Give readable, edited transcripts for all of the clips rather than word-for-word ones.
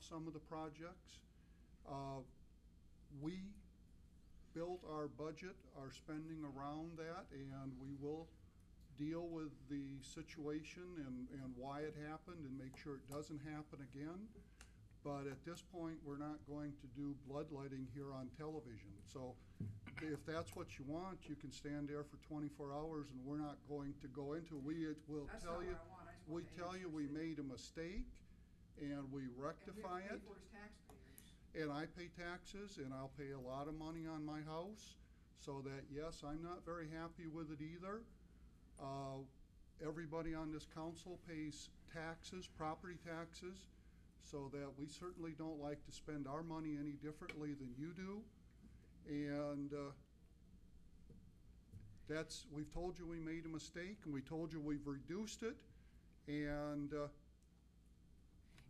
some of the projects. We built our budget, our spending around that, and we will deal with the situation and why it happened and make sure it doesn't happen again. But at this point, we're not going to do bloodletting here on television. So if that's what you want, you can stand there for 24 hours and we're not going to go into it. We will tell you, we tell you we made a mistake and we rectify it. And I pay taxes and I'll pay a lot of money on my house. So that, yes, I'm not very happy with it either. Everybody on this council pays taxes, property taxes, so that we certainly don't like to spend our money any differently than you do. And we've told you we made a mistake and we told you we've reduced it. And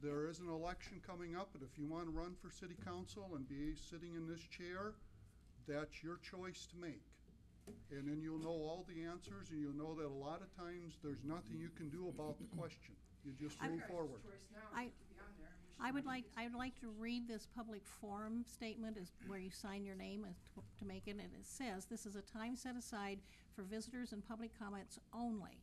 there is an election coming up, and if you want to run for city council and be sitting in this chair, that's your choice to make. And then you'll know all the answers, and you'll know that a lot of times there's nothing you can do about the question. You just move forward. I would like to read this public forum statement where you sign your name to make it, and it says, "This is a time set aside for visitors and public comments only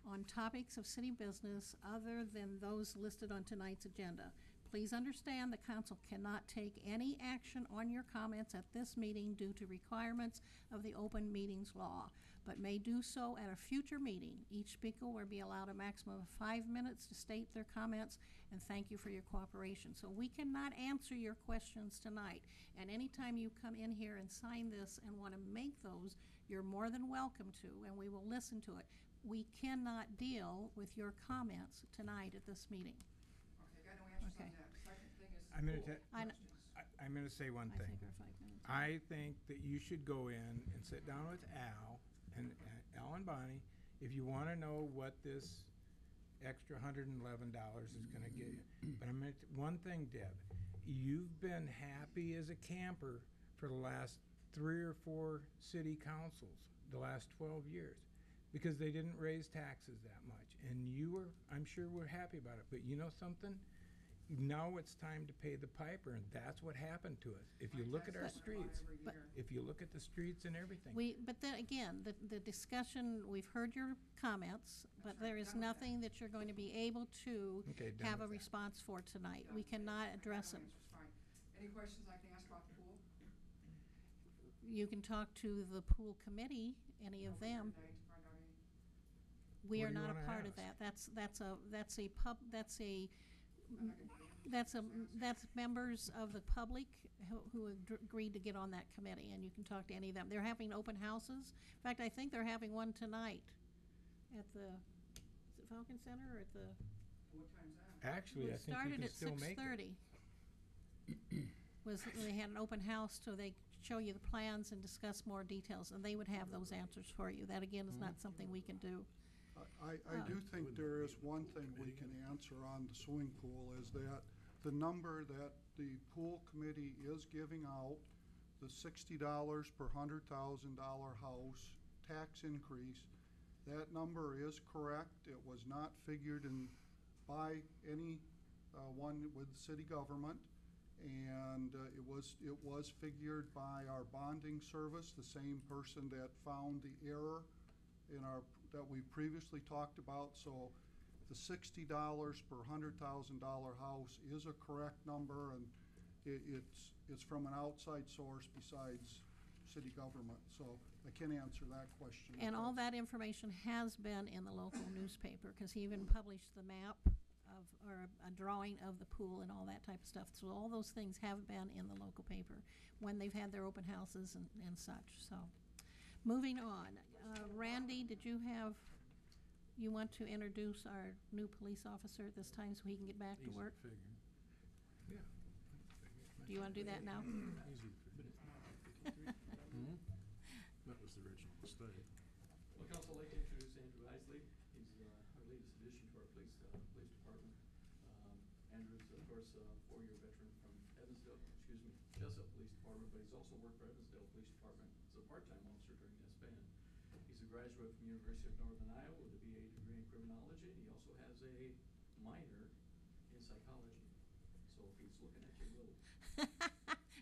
on topics of city business other than those listed on tonight's agenda. Please understand the council cannot take any action on your comments at this meeting due to requirements of the open meetings law, but may do so at a future meeting. Each speaker will be allowed a maximum of 5 minutes to state their comments, and thank you for your cooperation." So we cannot answer your questions tonight, and anytime you come in here and sign this and want to make those, you're more than welcome to, and we will listen to it. We cannot deal with your comments tonight at this meeting. Okay. Second thing is I'm going to say one thing. I think that you should go in and sit down with Al and Bonnie if you want to know what this extra $111 is going to get you. But I'm going to one thing, Deb. You've been happy as a camper for the last 3 or 4 city councils, the last 12 years, because they didn't raise taxes that much. And you were, I'm sure, were happy about it. But you know something? Now it's time to pay the piper, and that's what happened to us. If you look at our streets, if you look at the streets and everything. But then again, the discussion, we've heard your comments, but there is nothing that you're going to be able to have a response for tonight. We cannot address them. Any questions I can ask about the pool? You can talk to the pool committee, any of them. We are not a part of that. That's members of the public who agreed to get on that committee, and you can talk to any of them. They're having open houses. In fact, I think they're having one tonight at the, is it Falcon Center or at the? What time's that? Actually, I think you can still make it. Started at 6:30. They had an open house so they show you the plans and discuss more details, and they would have those answers for you. That again is not something we can do. I do think there is one thing we can answer on the swimming pool, is that the number that the pool committee is giving out, the $60 per $100,000 house tax increase, that number is correct. It was not figured in by any one with city government, and it was figured by our bonding service, the same person that found the error that we previously talked about. So the $60 per $100,000 house is a correct number, and it's from an outside source besides city government. So I can't answer that question. And all that information has been in the local newspaper, because he even published the map or a drawing of the pool and all that type of stuff. So all those things have been in the local paper when they've had their open houses and such. So. Moving on, Randy, you want to introduce our new police officer at this time so he can get back to work? Yeah. Do you want to do that now? Easy to figure. That was the original mistake. Well, Council, I'd like to introduce Andrew Isley. He's our latest addition to our police department. Andrew's, of course, a 4-year veteran from Jessup Police Department, but he's also worked for Evansdale Police Department as a part-time officer during that span. He's a graduate from University of Northern Iowa with a BA degree in criminology, and he also has a minor in psychology. So if he's looking at you a little.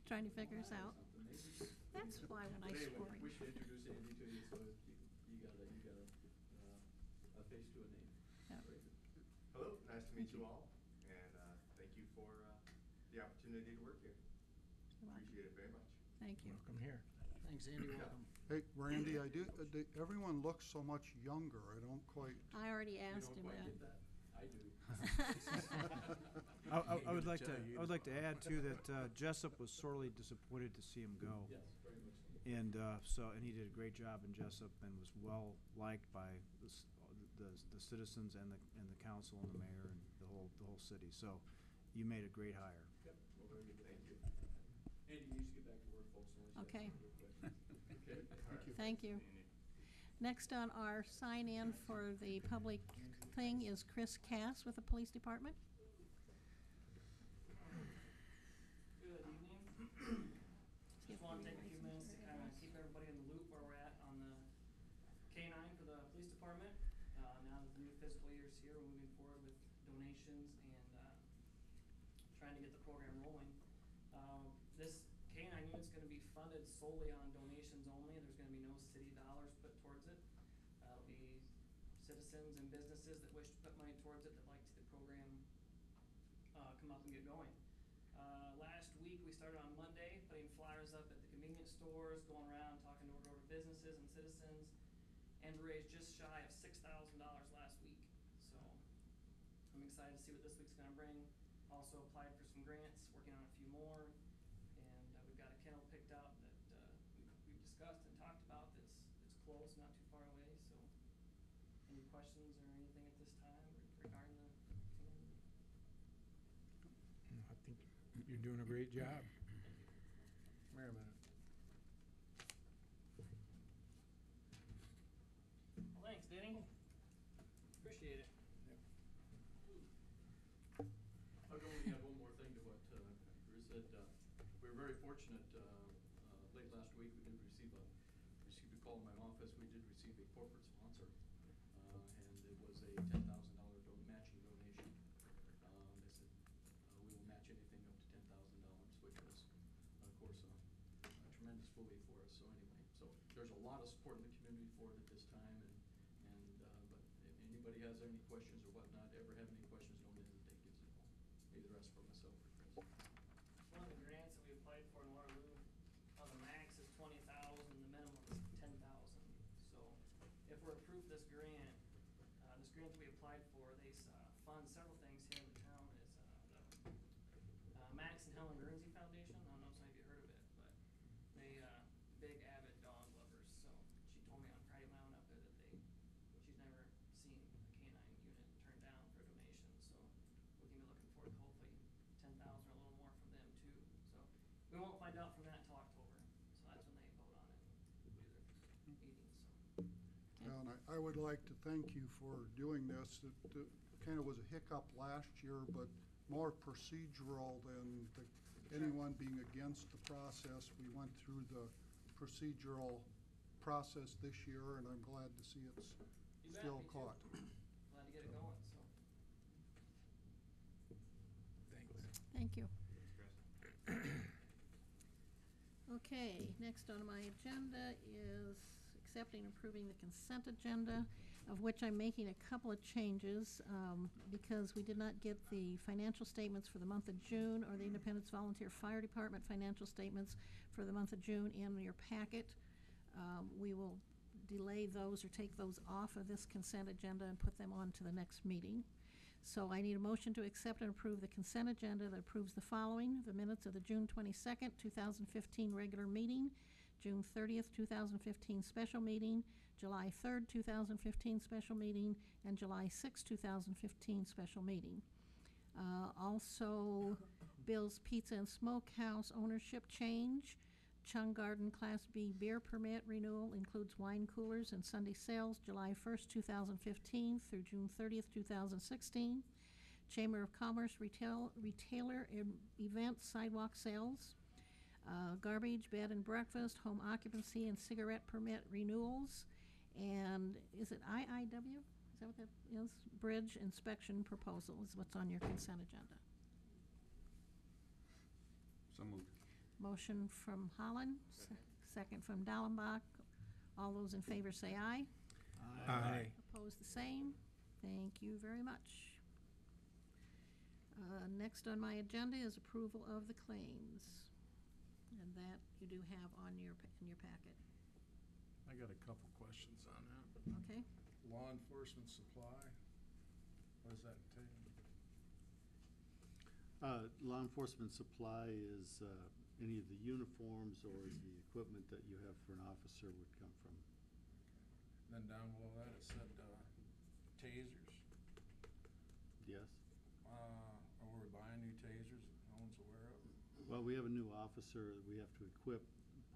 Trying to figure us eye or out. something, maybe. That's why when I But anyway, score. we should introduce Andy to you, so you got a face to a name. Yep. Very good. Hello, nice to meet you all, and thank you for the opportunity to work here. You're welcome. Appreciate it very much. Thank you. Welcome here. Thanks, Andy, welcome. Hey, Randy, everyone looks so much younger, I don't quite. I already You asked don't him quite that. get that. I do. I would like tell to, you I would like to this. add too that Jessup was sorely disappointed to see him go. Yes, very much so. And and he did a great job in Jessup and was well liked by the citizens and the council and the mayor and the whole city. So you made a great hire. Yep, well, very good. Thank you. Andy, you should get back to work, folks. unless you have Okay. some other questions. Okay? Thank you. Next on our sign-in for the public thing is Chris Cass with the police department. Good evening. Just want to take a few minutes to kind of keep everybody in the loop where we're at on the K-9 for the police department. Now that the new fiscal year is here, we're moving forward with donations and trying to get the program rolling. This K-9 unit's going to be funded solely on donations only. There's going to be no city dollars put towards it. It'll be citizens and businesses that wish to put money towards it that like to see the program come up and get going. Last week we started on Monday putting flyers up at the convenience stores, going around talking door to door to businesses and citizens, and we raised just shy of $6,000 last week. So I'm excited to see what this week's going to bring. Also applied for some grants, working on a few more, and we've got a kennel picked out that we've discussed and talked about. It's close, not too far away. So any questions or anything at this time regarding the canine? I think you're doing a great job. Wait a minute. Well, thanks, Denny. Appreciate it. I'll go and add one more thing to what Bruce said. We were very fortunate, late last week, we did receive a call in my office. We did receive a corporate sponsor, and it was a $10,000 matching donation. They said, we will match anything up to $10,000, which was, of course, a tremendous boon for us. So anyway, so there's a lot of support in the community for it at this time, but if anybody has any questions or whatnot, ever have any questions, don't hesitate, give us a call. Either us or myself or Chris. One of the grants that we applied for in Waterloo, the max is $20,000, the minimum is $10,000. So if we're approved this grant that we applied for, they fund several things here in the town. Is the Max and Helen Guernsey Foundation. I don't know if some of you heard of it, but they big avid dog lovers. So she told me on Friday when I went up there that she's never seen a canine unit turned down for a donation. So we can be looking forward to hopefully 10,000 or a little more from them too. So we won't find out from that till October. So that's when they vote on it and do their meetings. So. Well, and I would like to thank you for doing this. It kind of was a hiccup last year, but more procedural than anyone being against the process. We went through the procedural process this year, and I'm glad to see it's You bet, still me too. caught. Glad to get it going, so. Thanks. Thank you. Chris. Okay, next on my agenda is accepting and approving the consent agenda, of which I'm making a couple of changes, because we did not get the financial statements for the month of June or the Independence Volunteer Fire Department financial statements for the month of June in your packet. We will delay those or take those off of this consent agenda and put them on to the next meeting. So I need a motion to accept and approve the consent agenda that approves the following: the minutes of the June 22nd, 2015 regular meeting, June 30th, 2015 special meeting, July 3rd, 2015 special meeting, and July 6th, 2015 special meeting. Also, Bill's Pizza and Smokehouse ownership change, Chung Garden Class B beer permit renewal includes wine coolers and Sunday sales, July 1st, 2015 through June 30th, 2016. Chamber of Commerce retailer event sidewalk sales. Garbage, bed and breakfast, home occupancy and cigarette permit renewals. And is it IIW? Is that what that is? Bridge inspection proposal is what's on your consent agenda. So moved. Motion from Holland, second from Dallenbach. All those in favor say aye. Aye. Opposed, the same. Thank you very much. Next on my agenda is approval of the claims. And that you do have on your, in your packet, I got a couple questions on that. okay? Law enforcement supply, what does that entail? Law enforcement supply is any of the uniforms or the equipment that you have for an officer would come from. Then down below that, it said, tasers. Yes? Are we buying new tasers that no one's aware of? Well, we have a new officer that we have to equip.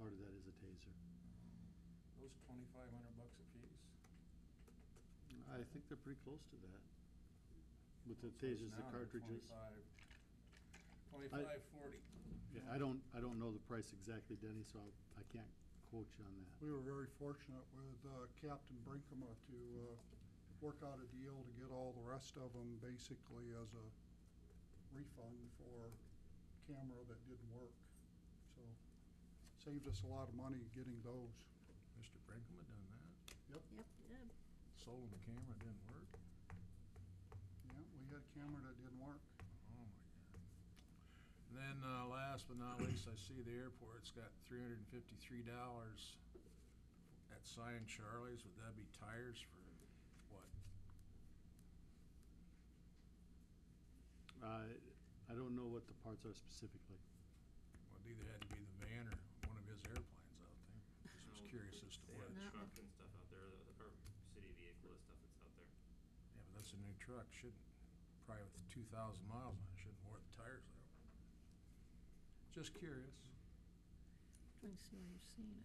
Part of that is a taser. Those $2,500 a piece? I think they're pretty close to that. With the So it's tasers, the now they're cartridges. 25.40. Yeah, I don't know the price exactly, Denny, so I can't quote you on that. We were very fortunate with Captain Brinkema to work out a deal to get all the rest of them basically as a refund for camera that didn't work. So saved us a lot of money getting those. Mr. Brinkman done that? Yep, you did. Sold him a camera, didn't work? Yeah, we had a camera that didn't work. Oh, my God. And then, last but not least, I see the airport's got $353 at Cyan Charlie's. Would that be tires for what? I don't know what the parts are specifically. Well, it either had to be the van or one of his airplanes out there. Just was curious as to They what. have Not truck and stuff out there, or city vehicle and stuff that's out there. Yeah, but that's a new truck. Shouldn't, probably with 2,000 miles on it, shouldn't wear the tires out. Just curious. Trying to see where you're seeing it.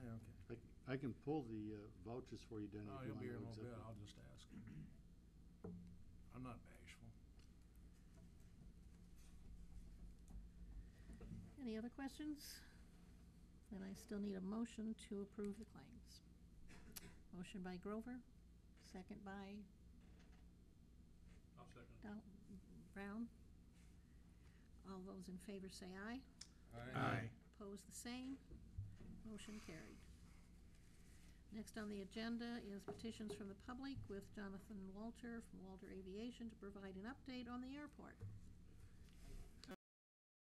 Yeah, okay. I can pull the vouchers for you, Denny, Oh, if you he'll want be to here in a know little bit. exactly. I'll just ask him. I'm not bashful. Any other questions? Then I still need a motion to approve the claims. Motion by Grover, second by I'll second. Brown. All those in favor say aye. Aye. Opposed, the same. Motion carried. Next on the agenda is petitions from the public with Jonathan Walter from Walter Aviation to provide an update on the airport.